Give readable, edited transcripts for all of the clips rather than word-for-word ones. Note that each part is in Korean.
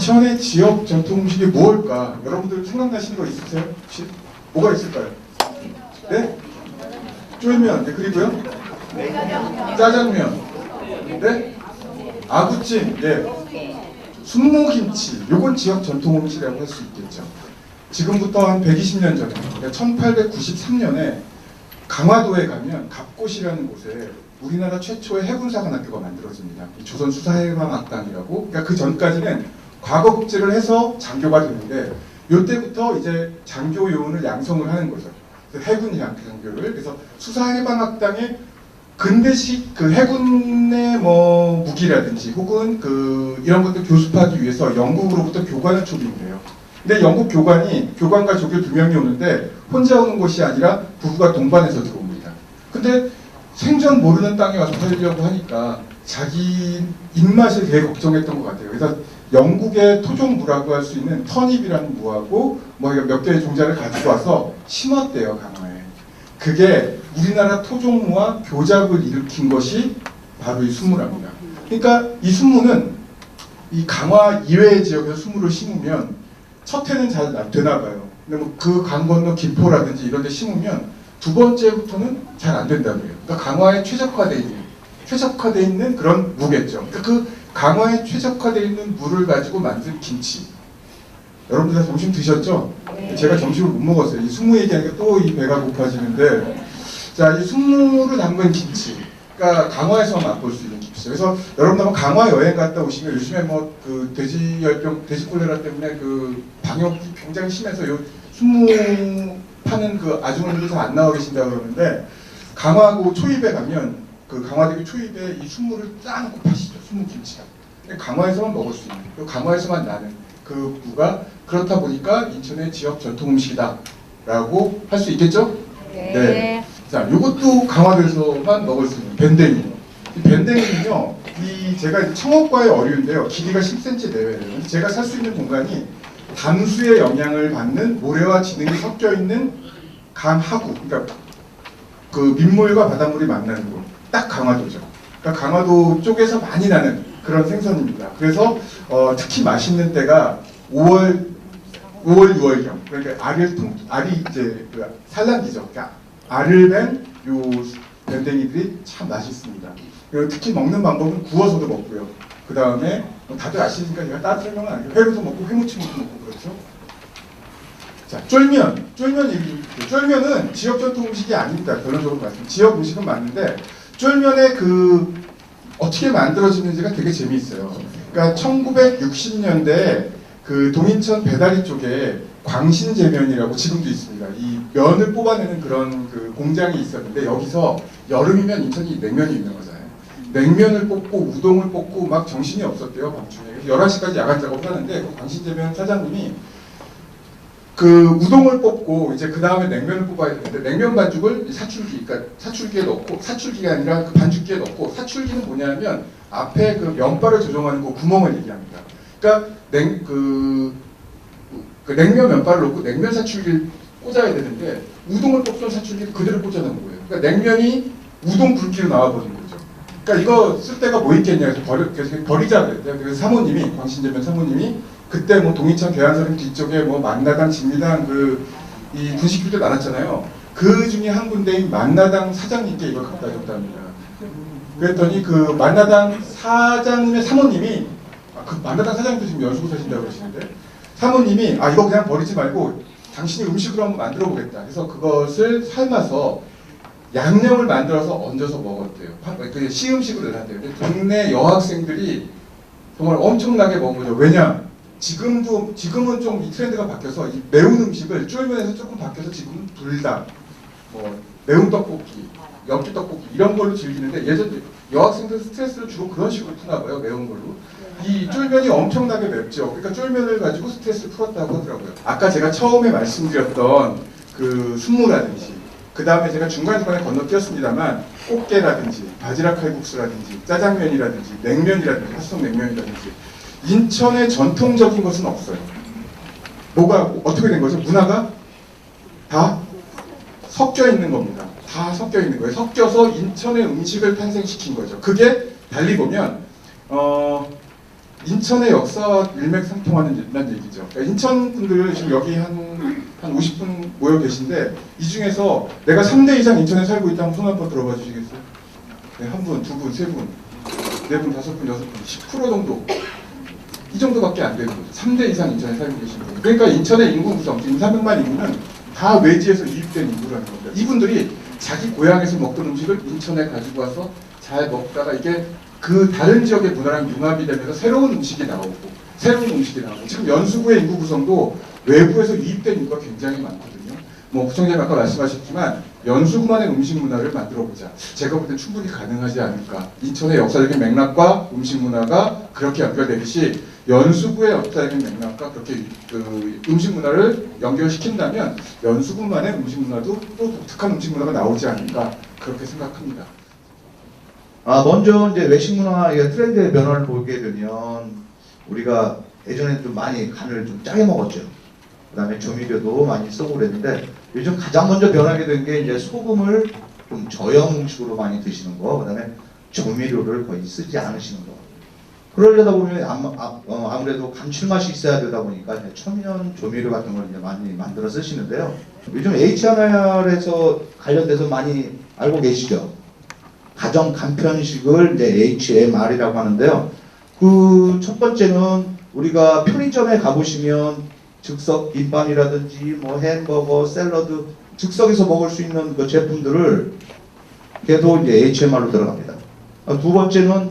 인천의 지역 전통 음식이 무엇일까? 여러분들 생각나시는 거 있으세요? 혹시? 뭐가 있을까요? 네? 쫄면, 네, 그리고요? 짜장면, 네? 아구찜, 네. 순무김치, 요건 지역 전통 음식이라고 할 수 있겠죠. 지금부터 한 120년 전에, 그러니까 1893년에 강화도에 가면 갑곶이라는 곳에 우리나라 최초의 해군사관학교가 만들어집니다. 조선 수사해방악단이라고. 그러니까 그 전까지는 과거 국제를 해서 장교가 되는데 이때부터 이제 장교 요원을 양성을 하는 거죠. 해군 장교를. 그래서 수사해방악당의 근대식 그 해군의 뭐 무기라든지 혹은 그 이런 것들 교습하기 위해서 영국으로부터 교관을 초빙해요. 근데 영국 교관과 조교 2명이 오는데 혼자 오는 것이 아니라 부부가 동반해서 들어옵니다. 근데 생전 모르는 땅에 와서 살려고 하니까 자기 입맛을 되게 걱정했던 것 같아요. 그래서 영국의 토종무라고 할 수 있는 터닙이라는 무하고 뭐 몇 개의 종자를 가지고 와서 심었대요, 강화에. 그게 우리나라 토종무와 교잡을 일으킨 것이 바로 이 순무랍니다. 그러니까 이 순무는 이 강화 이외의 지역에서 순무를 심으면 첫 해는 잘 되나 봐요. 근데 뭐 그 강 건너 김포라든지 이런 데 심으면 두 번째부터는 잘 안 된다고 해요. 그러니까 강화에 최적화되어 있는 그런 무겠죠. 그러니까 그 강화에 최적화되어 있는 무를 가지고 만든 김치. 여러분들 다 점심 드셨죠? 네. 제가 점심을 못 먹었어요. 이 순무 얘기하니까 또 이 배가 고파지는데, 자, 이 순무를 담근 김치. 그러니까 강화에서 맛볼 수 있는 김치. 그래서 여러분들 한번 강화 여행 갔다 오시면 요즘에 뭐 그 돼지열병, 돼지콜레라 때문에 그 방역이 굉장히 심해서 요 순무 파는 그 아주머니들 잘 안 나와 계신다 그러는데 강화구 초입에 가면 그 강화대교 초입에 이 순무를 짜놓고 파시죠. 순무 김치가. 강화에서만 먹을 수 있는, 또 강화에서만 나는 그 무가 그렇다 보니까 인천의 지역 전통 음식이다라고 할 수 있겠죠? 네. 네. 자, 요것도 강화도에서만 먹을 수 있는 밴댕이. 이 밴댕이는요, 이 제가 청어과의 어류인데요, 길이가 10cm 내외예요. 제가 살 수 있는 공간이 담수의 영향을 받는 모래와 진흙이 섞여 있는 강하구, 그러니까 그 민물과 바닷물이 만나는 곳, 딱 강화도죠. 그러니까 강화도 쪽에서 많이 나는 그런 생선입니다. 그래서 특히 맛있는 때가 5월, 6월경. 그러니까 알이 이제 그 산란기죠. 그러니까 알을 뺀 요 밴댕이들이 참 맛있습니다. 그리고 특히 먹는 방법은 구워서도 먹고요. 그 다음에 다들 아시니까 제가 따로 설명은 안 해요. 회로도 먹고 회무침도 먹고 그렇죠. 자, 쫄면 얘기. 쫄면은 지역 전통 음식이 아닙니다. 결론적으로 말씀. 지역 음식은 맞는데 쫄면의 그 어떻게 만들어지는지가 되게 재미있어요. 그러니까 1960년대에 그 동인천 배다리 쪽에 광신제면이라고 지금도 있습니다. 이 면을 뽑아내는 그런 그 공장이 있었는데 여기서 여름이면 인천이 냉면이 유명하잖아요. 냉면을 뽑고 우동을 뽑고 막 정신이 없었대요, 밤중에. 그래서 11시까지 야간 작업을 하는데 그 광신제면 사장님이 그 우동을 뽑고 이제 그 다음에 냉면을 뽑아야 되는데 냉면 반죽을 사출기, 그러니까 사출기에 넣고, 사출기가 아니라 그 반죽기에 넣고, 사출기는 뭐냐면 앞에 그 면발을 조정하는 그 구멍을 얘기합니다. 그러니까 그 냉면 면발을 넣고 냉면 사출기를 꽂아야 되는데 우동을 뽑던 사출기를 그대로 꽂아놓은 거예요. 그러니까 냉면이 우동 굵기로 나와버린 거죠. 그러니까 이거 쓸 데가 뭐 있겠냐 해서 버리자 그랬대요. 그래서 사모님이, 광신제면 사모님이 그때 뭐 동인천 계란서림 뒤쪽에 뭐 만나당, 진미당 이 분식집들 많았잖아요. 그 중에 한 군데인 만나당 사장님께 이걸 갖다 줬답니다. 그랬더니 그 만나당 사장님의 사모님이, 그 만나당 사장님도 지금 연수구 사신다고 그러시는데, 사모님이 이거 그냥 버리지 말고 당신이 음식으로 한번 만들어 보겠다. 그래서 그것을 삶아서 양념을 만들어서 얹어서 먹었대요. 그게 시음식으로 내놨대요. 근데 동네 여학생들이 정말 엄청나게 먹은 거죠. 왜냐? 지금은 좀 이 트렌드가 바뀌어서 이 매운 음식을 쫄면에서 조금 바뀌어서 지금은 불닭, 뭐 매운 떡볶이, 엽기 떡볶이 이런 걸로 즐기는데 예전 여학생들 스트레스를 주로 그런 식으로 푸나 봐요. 매운 걸로. 이 쫄면이 엄청나게 맵죠. 그러니까 쫄면을 가지고 스트레스를 풀었다고 하더라고요. 아까 제가 처음에 말씀드렸던 그 순무라든지, 그 다음에 제가 중간중간에 건너뛰었습니다만 꽃게라든지 바지락 칼국수라든지 짜장면이라든지 냉면이라든지 화성 냉면이라든지 인천의 전통적인 것은 없어요. 뭐가 어떻게 된 거죠? 문화가 다 섞여 있는 겁니다. 다 섞여 있는 거예요. 섞여서 인천의 음식을 탄생시킨 거죠. 그게 달리 보면 인천의 역사와 일맥상통하는 얘기죠. 그러니까 인천 분들 지금 여기 한 50분 모여 계신데 이 중에서 내가 3대 이상 인천에 살고 있다면 손 한번 들어봐 주시겠어요? 네, 한 분, 두 분, 세 분, 네 분, 다섯 분, 여섯 분, 10% 정도. 이 정도밖에 안 되는 거죠. 3대 이상 인천에 살고 계신 분. 그러니까 인천의 인구 구성, 지금 300만 인구는 다 외지에서 유입된 인구라는 겁니다. 이분들이 자기 고향에서 먹던 음식을 인천에 가지고 와서 잘 먹다가 이게 그 다른 지역의 문화랑 융합이 되면서 새로운 음식이 나오고 지금 연수구의 인구 구성도 외부에서 유입된 인구가 굉장히 많거든요. 뭐 구청장님 아까 말씀하셨지만 연수구만의 음식 문화를 만들어보자. 제가 볼 때 충분히 가능하지 않을까. 인천의 역사적인 맥락과 음식 문화가 그렇게 연결되듯이 연수구의 역사적인 맥락과 그렇게 그 음식 문화를 연결시킨다면 연수구만의 음식 문화도 또 독특한 음식 문화가 나오지 않을까 그렇게 생각합니다. 먼저 이제 외식 문화의 트렌드의 변화를 보게 되면 우리가 예전에 좀 많이 간을 좀 짜게 먹었죠. 그다음에 조미료도 많이 쓰고 그랬는데 요즘 가장 먼저 변하게 된 게 이제 소금을 좀 저염 음식으로 많이 드시는 거, 그다음에 조미료를 거의 쓰지 않으시는 거. 그러려다 보면 아무래도 감칠맛이 있어야 되다 보니까 이제 천연 조미료 같은 걸 이제 많이 만들어 쓰시는데요. 요즘 HMR에서 관련돼서 많이 알고 계시죠? 가정 간편식을 이제 HMR이라고 하는데요. 그 첫 번째는 우리가 편의점에 가보시면 즉석 김밥이라든지 뭐 햄버거, 샐러드, 즉석에서 먹을 수 있는 그 제품들을 걔도 이제 HMR로 들어갑니다. 두 번째는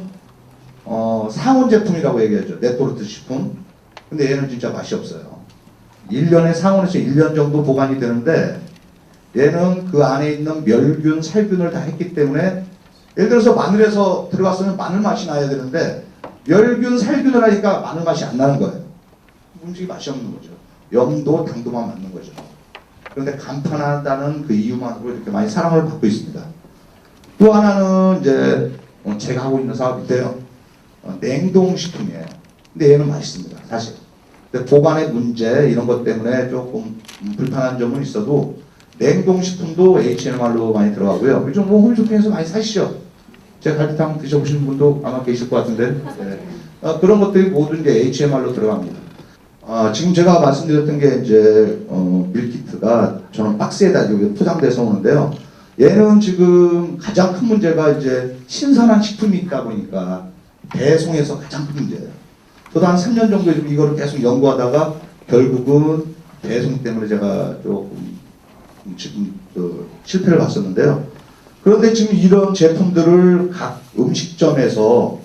상온 제품이라고 얘기하죠. 레토르트 식품. 근데 얘는 진짜 맛이 없어요. 1년에 상온에서 1년 정도 보관이 되는데 얘는 그 안에 있는 멸균, 살균을 다 했기 때문에 예를 들어서 마늘에서 들어갔으면 마늘 맛이 나야 되는데 멸균, 살균을 하니까 마늘 맛이 안 나는 거예요. 음식이 맛이 없는 거죠. 염도, 당도만 맞는 거죠. 그런데 간편하다는 그 이유만으로 이렇게 많이 사랑을 받고 있습니다. 또 하나는 이제 제가 하고 있는 사업인데요. 냉동식품이에요. 근데 얘는 맛있습니다. 사실. 근데 보관의 문제 이런 것 때문에 조금 불편한 점은 있어도 냉동식품도 HMR로 많이 들어가고요. 요즘 뭐 홈쇼핑에서 많이 사시죠. 제 갈비탕 드셔보시는 분도 아마 계실 것 같은데 네. 그런 것들이 모두 이제 HMR로 들어갑니다. 지금 제가 말씀드렸던 게 이제 밀키트가 저는 박스에다 포장돼서 오는데요. 얘는 지금 가장 큰 문제가 이제 신선한 식품이 있다 보니까 배송에서 가장 큰 문제예요. 저도 한 3년 정도 이거를 계속 연구하다가 결국은 배송 때문에 제가 조금 지금 실패를 봤었는데요. 그런데 지금 이런 제품들을 각 음식점에서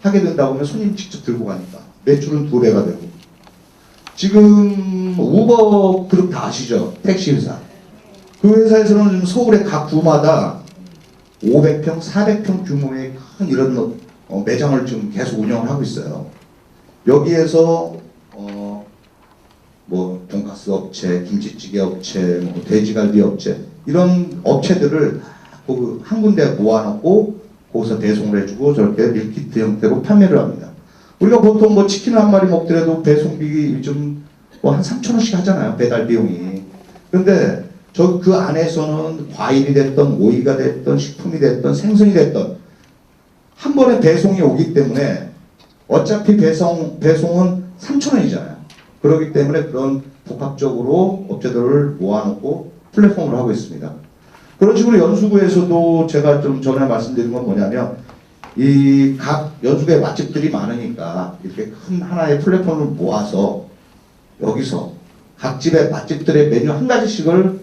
하게 된다 보면 손님 직접 들고 가니까 매출은 2배가 되고 지금 우버 그룹 다 아시죠? 택시 회사. 그 회사에서는 지금 서울의 각 구마다 500평, 400평 규모의 큰 이런 매장을 지금 계속 운영을 하고 있어요. 여기에서 뭐 돈가스 업체, 김치찌개 업체, 뭐 돼지갈비 업체 이런 업체들을 한 군데 모아놓고 거기서 배송을 해주고 저렇게 밀키트 형태로 판매를 합니다. 우리가 보통 뭐 치킨 한 마리 먹더라도 배송비 요즘 뭐 한 3,000원씩 하잖아요. 배달 비용이. 그런데 그 안에서는 과일이 됐던 오이가 됐던 식품이 됐던 생선이 됐던 한 번에 배송이 오기 때문에 어차피 배송은 3,000원이잖아요. 그렇기 때문에 그런 복합적으로 업체들을 모아놓고 플랫폼을 하고 있습니다. 그런 식으로 연수구에서도 제가 좀 전에 말씀드린 건 뭐냐면 이 각 연수구에 맛집들이 많으니까 이렇게 큰 하나의 플랫폼을 모아서 여기서 각 집의 맛집들의 메뉴 한 가지씩을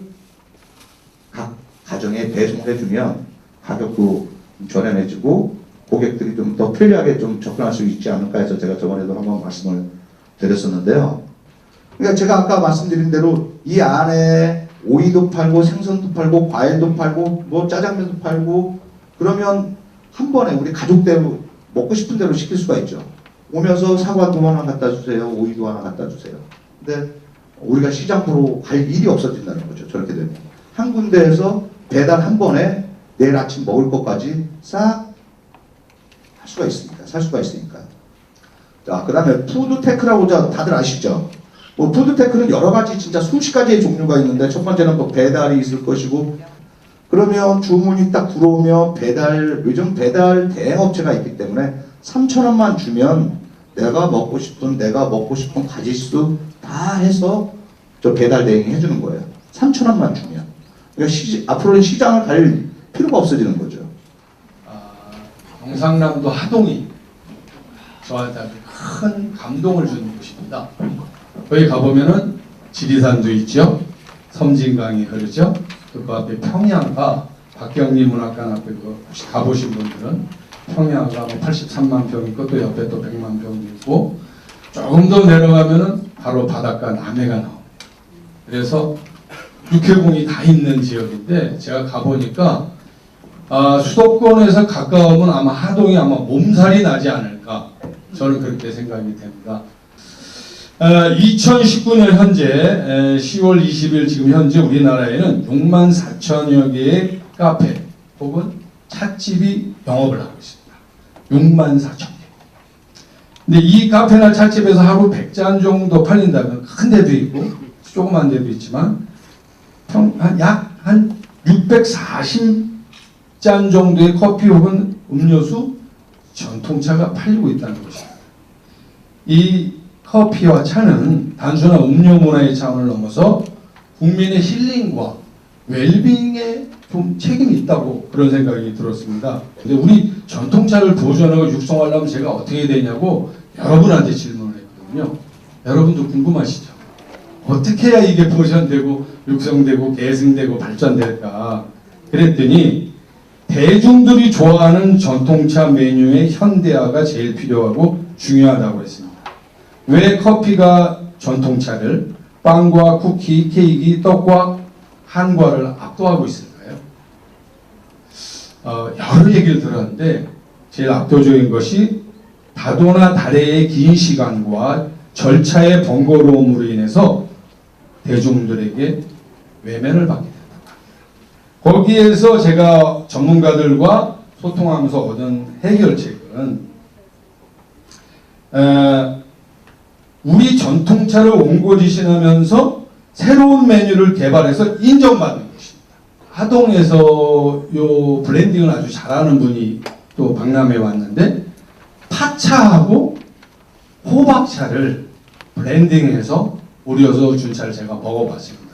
각 가정에 배송해주면 가격도 저렴해지고 고객들이 좀 더 편리하게 좀 접근할 수 있지 않을까 해서 제가 저번에도 한번 말씀을 드렸었는데요. 그러니까 제가 아까 말씀드린 대로 이 안에 오이도 팔고 생선도 팔고 과일도 팔고 뭐 짜장면도 팔고 그러면 한 번에 우리 가족대로 먹고 싶은 대로 시킬 수가 있죠. 오면서 사과도 하나 갖다 주세요. 오이도 하나 갖다 주세요. 근데 우리가 시장으로 갈 일이 없어진다는 거죠. 저렇게 되면. 한 군데에서 배달 한 번에 내일 아침 먹을 것까지 싹 할 수가 있으니까, 살 수가 있으니까. 자, 그 다음에 푸드테크라고 다들 아시죠? 뭐 푸드테크는 여러 가지 진짜 수십 가지의 종류가 있는데 첫 번째는 뭐 배달이 있을 것이고 그러면 주문이 딱 들어오면 요즘 배달 대행업체가 있기 때문에 3,000원만 주면 내가 먹고 싶은 가짓수 다 해서 저 배달 대행이 해주는 거예요. 3,000원만 주면. 그러니까 앞으로는 시장을 갈 필요가 없어지는 거죠. 경상남도 하동이 저한테 아주 큰 감동을 주는 곳입니다. 거기 가보면은 지리산도 있죠. 섬진강이 흐르죠. 그 앞에 평야가 박경리 문학관 앞에 혹시 가보신 분들은 평야가 83만 평 있고 또 옆에 또 100만 평도 있고 조금 더 내려가면은 바로 바닷가 남해가 나옵니다. 그래서 육해공이 다 있는 지역인데 제가 가보니까 수도권에서 가까우면 아마 하동이 아마 몸살이 나지 않을까 저는 그렇게 생각이 됩니다. 2019년 현재 10월 20일 지금 현재 우리나라에는 6만 4천여 개의 카페 혹은 찻집이 영업을 하고 있습니다. 6만 4천 개. 근데 이 카페나 찻집에서 하루 100잔 정도 팔린다면 큰 데도 있고 조그만 데도 있지만 약 한 640잔 정도의 커피 혹은 음료수 전통차가 팔리고 있다는 것입니다. 이 커피와 차는 단순한 음료 문화의 차원을 넘어서 국민의 힐링과 웰빙에 좀 책임이 있다고 그런 생각이 들었습니다. 근데 우리 전통차를 보존하고 육성하려면 제가 어떻게 해야 되냐고 여러분한테 질문을 했거든요. 여러분도 궁금하시죠? 어떻게 해야 이게 보존되고 육성되고 계승되고 발전될까? 그랬더니 대중들이 좋아하는 전통차 메뉴의 현대화가 제일 필요하고 중요하다고 했습니다. 왜 커피가 전통차를 빵과 쿠키, 케이크, 떡과 한과를 압도하고 있을까요? 여러 얘기를 들었는데 제일 압도적인 것이 다도나 다래의 긴 시간과 절차의 번거로움으로 인해서 대중들에게 외면을 받게 된다. 거기에서 제가 전문가들과 소통하면서 얻은 해결책은 우리 전통차를 옹고지신하면서 새로운 메뉴를 개발해서 인정받는 것입니다. 하동에서 요 블렌딩을 아주 잘하는 분이 또 박람회에 왔는데 파차하고 호박차를 블렌딩해서 우려서 준 차를 제가 먹어봤습니다.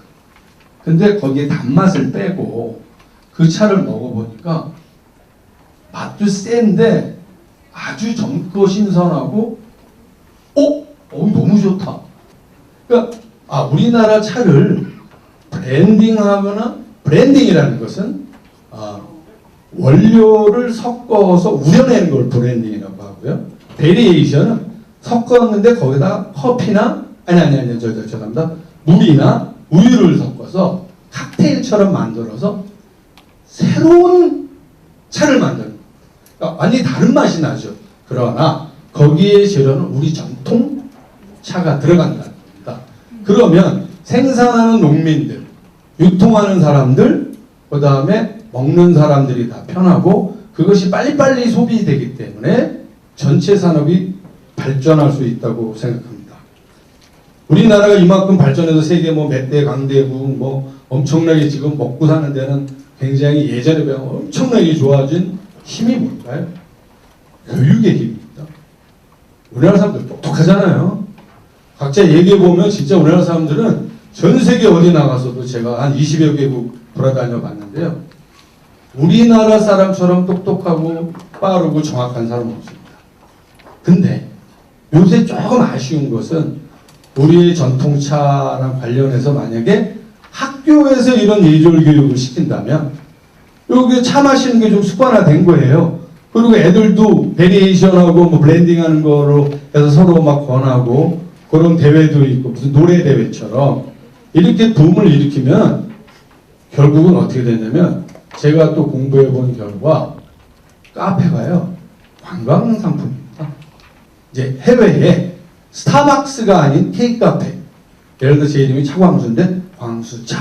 근데 거기에 단맛을 빼고 그 차를 먹어보니까 맛도 센데 아주 젊고 신선하고 너무 좋다. 그러니까 우리나라 차를 브랜딩하거나 브랜딩이라는 것은 원료를 섞어서 우려내는 걸 브랜딩이라고 하고요. 베리에이션은 섞었는데 거기다 커피나 죄송합니다. 물이나 우유를 섞어서 칵테일처럼 만들어서 새로운 차를 만드는 그러니까 완전히 다른 맛이 나죠. 그러나 거기에 재료는 우리 전통 차가 들어간다는 겁니다. 그러면 생산하는 농민들, 유통하는 사람들, 그 다음에 먹는 사람들이 다 편하고 그것이 빨리빨리 소비되기 때문에 전체 산업이 발전할 수 있다고 생각합니다. 우리나라가 이만큼 발전해서 세계 몇 대 강대국 엄청나게 지금 먹고 사는 데는 굉장히 예전에 비하면 엄청나게 좋아진 힘이 뭘까요? 교육의 힘입니다. 우리나라 사람들 똑똑하잖아요. 각자 얘기해보면 진짜 우리나라 사람들은 전 세계 어디 나가서도 제가 한 20여 개국 돌아다녀 봤는데요. 우리나라 사람처럼 똑똑하고 빠르고 정확한 사람은 없습니다. 근데 요새 조금 아쉬운 것은 우리의 전통차랑 관련해서 만약에 학교에서 이런 예절 교육을 시킨다면 여기 차 마시는 게 좀 습관화된 거예요. 그리고 애들도 베리에이션하고 블렌딩하는 거로 해서 서로 막 권하고 그런 대회도 있고 무슨 노래 대회처럼 이렇게 붐을 일으키면 결국은 어떻게 되냐면 제가 또 공부해 본 결과 카페가요 관광 상품입니다. 이제 해외에 스타벅스가 아닌 케이크 카페 예를 들어 제 이름이 차광수인데 광수차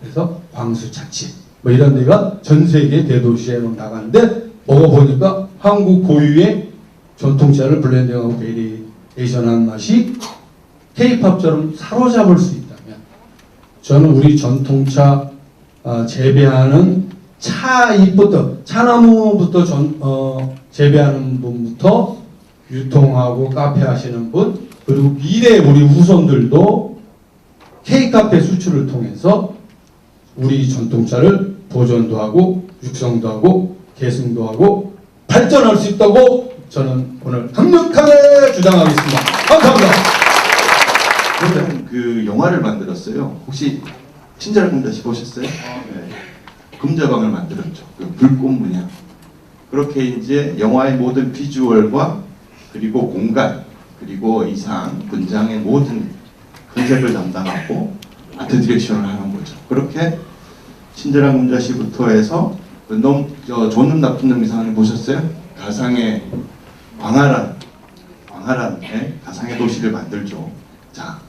그래서 광수차집 이런 데가 전 세계 대도시에 나가는데 먹어보니까 한국 고유의 전통차를 블렌딩하고 베리에이션한 맛이 K-팝처럼 사로잡을 수 있다면 저는 우리 전통차 재배하는 차잎부터 차나무부터 재배하는 분부터 유통하고 카페 하시는 분, 그리고 미래 우리 후손들도 K카페 수출을 통해서 우리 전통차를 보존도 하고 육성도 하고 계승도 하고 발전할 수 있다고 저는 오늘 강력하게 주장하겠습니다. 감사합니다. 저는 그 영화를 만들었어요. 혹시 친절한 금자씨 보셨어요? 네. 금자방을 만들었죠. 그 불꽃 문양. 그렇게 이제 영화의 모든 비주얼과 그리고 공간 그리고 의상, 분장의 모든 컨셉을 담당하고 아트 디렉션을 하는 거죠. 그렇게 친절한 금자씨부터 해서 좋은 놈 나쁜 놈 이상을 보셨어요? 가상의 광활한 가상의 도시를 만들죠. 자,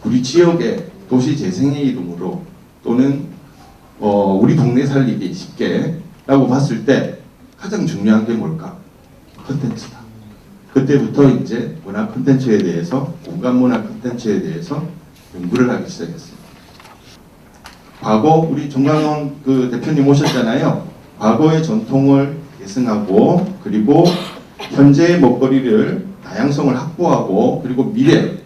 우리 지역의 도시 재생의 이름으로 또는 우리 동네 살리기 쉽게 라고 봤을 때 가장 중요한 게 뭘까? 컨텐츠다. 그때부터 이제 문화 컨텐츠에 대해서, 공간 문화 컨텐츠에 대해서 연구를 하기 시작했어요. 과거 우리 정강원 그 대표님 오셨잖아요. 과거의 전통을 계승하고 그리고 현재의 먹거리를 다양성을 확보하고 그리고 미래,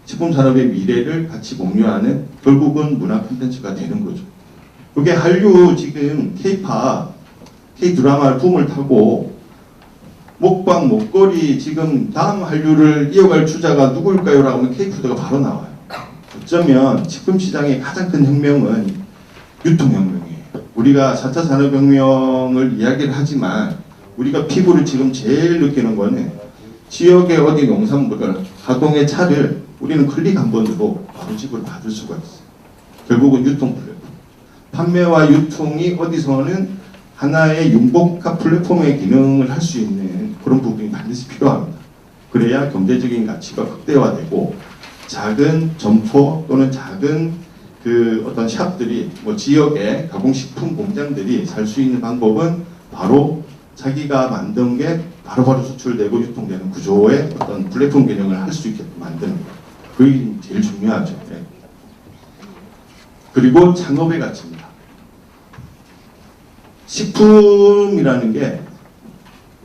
식품 산업의 미래를 같이 공유하는 결국은 문화 콘텐츠가 되는 거죠. 그게 한류 지금 K-팝, K-드라마 붐을 타고 먹방, 먹거리 지금 다음 한류를 이어갈 주자가 누구일까요? 라고 하면 K-푸드가 바로 나와요. 어쩌면 식품 시장의 가장 큰 혁명은 유통혁명이에요. 우리가 4차 산업혁명을 이야기를 하지만 우리가 피부를 지금 제일 느끼는 거는 지역의 어디 농산물을 가동의 차를 우리는 클릭 한 번으로 바로 집을 받을 수가 있어요. 결국은 유통 플랫폼. 판매와 유통이 어디서는 하나의 융복합 플랫폼의 기능을 할 수 있는 그런 부분이 반드시 필요합니다. 그래야 경제적인 가치가 극대화되고 작은 점포 또는 작은 그 어떤 샵들이 뭐 지역의 가공식품 공장들이 살 수 있는 방법은 바로 자기가 만든 게 바로바로 수출되고 유통되는 구조의 어떤 플랫폼 기능을 할 수 있게끔 만드는 거. 그게 제일 중요하죠. 네. 그리고 창업의 가치입니다. 식품이라는 게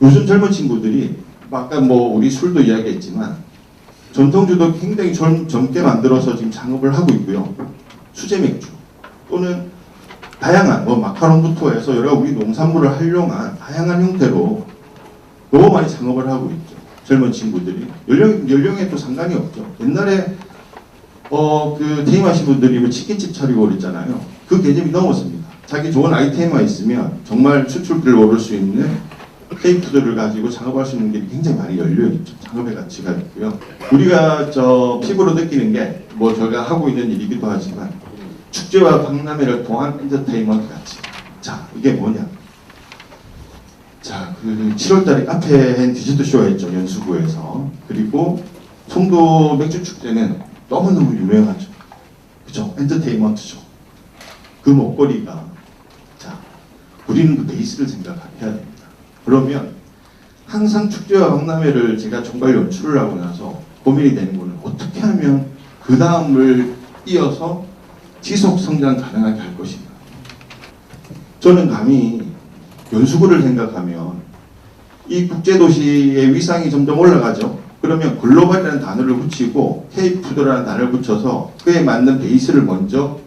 요즘 젊은 친구들이 아까 뭐 우리 술도 이야기했지만 전통주도 굉장히 젊게 만들어서 지금 창업을 하고 있고요. 수제 맥주 또는 다양한 뭐 마카롱부터 해서 여러 우리 농산물을 활용한 다양한 형태로 너무 많이 창업을 하고 있죠. 젊은 친구들이 연령에 또 상관이 없죠. 옛날에 그 테이마시 분들이 뭐 치킨집 차리고 그랬잖아요. 그 개념이 넘었습니다. 자기 좋은 아이템만 있으면 정말 수출비를 오를 수 있는 K푸드를 가지고 창업할 수 있는 길이 굉장히 많이 열려있죠. 창업의 가치가 있고요. 우리가 피부로 느끼는 게 뭐 저희가 하고 있는 일이기도 하지만 축제와 박람회를 통한 엔터테인먼트 가치. 자, 이게 뭐냐? 자, 그 7월달에 카페 앤 디저트 쇼가 있죠. 연수구에서. 그리고 송도 맥주 축제는 너무너무 유명하죠. 그죠? 엔터테인먼트죠. 그 먹거리가 자, 우리는 그 베이스를 생각해야 됩니다. 그러면 항상 축제와 박람회를 제가 총괄 연출을 하고 나서 고민이 되는 거는 어떻게 하면 그 다음을 이어서 지속 성장 가능하게 할 것인가. 저는 감히 연수구를 생각하면 이 국제도시의 위상이 점점 올라가죠. 그러면 글로벌이라는 단어를 붙이고 K푸드라는 단어를 붙여서 그에 맞는 베이스를 먼저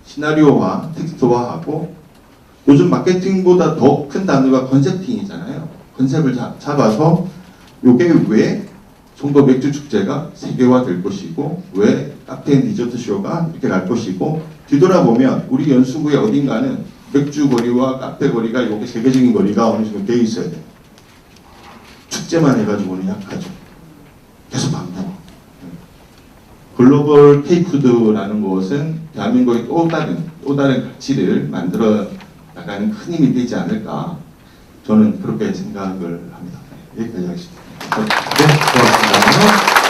시나리오화, 텍스트화하고 요즘 마케팅보다 더 큰 단어가 컨셉팅이잖아요. 컨셉을 잡아서 이게 왜 송도 맥주 축제가 세계화 될 것이고 왜 카페 앤 디저트 쇼가 이렇게 갈 것이고 뒤돌아보면 우리 연수구의 어딘가는 맥주 거리와 카페 거리가 이렇게 세계적인 거리가 어느 정도 돼 있어야 돼요. 축제만 해가지고는 약하죠. 계속 반복. 글로벌 K푸드라는 것은 대한민국의 또 다른 가치를 만들어 나가는 큰 힘이 되지 않을까. 저는 그렇게 생각을 합니다. 여기까지 하겠습니다. 네, 고맙습니다.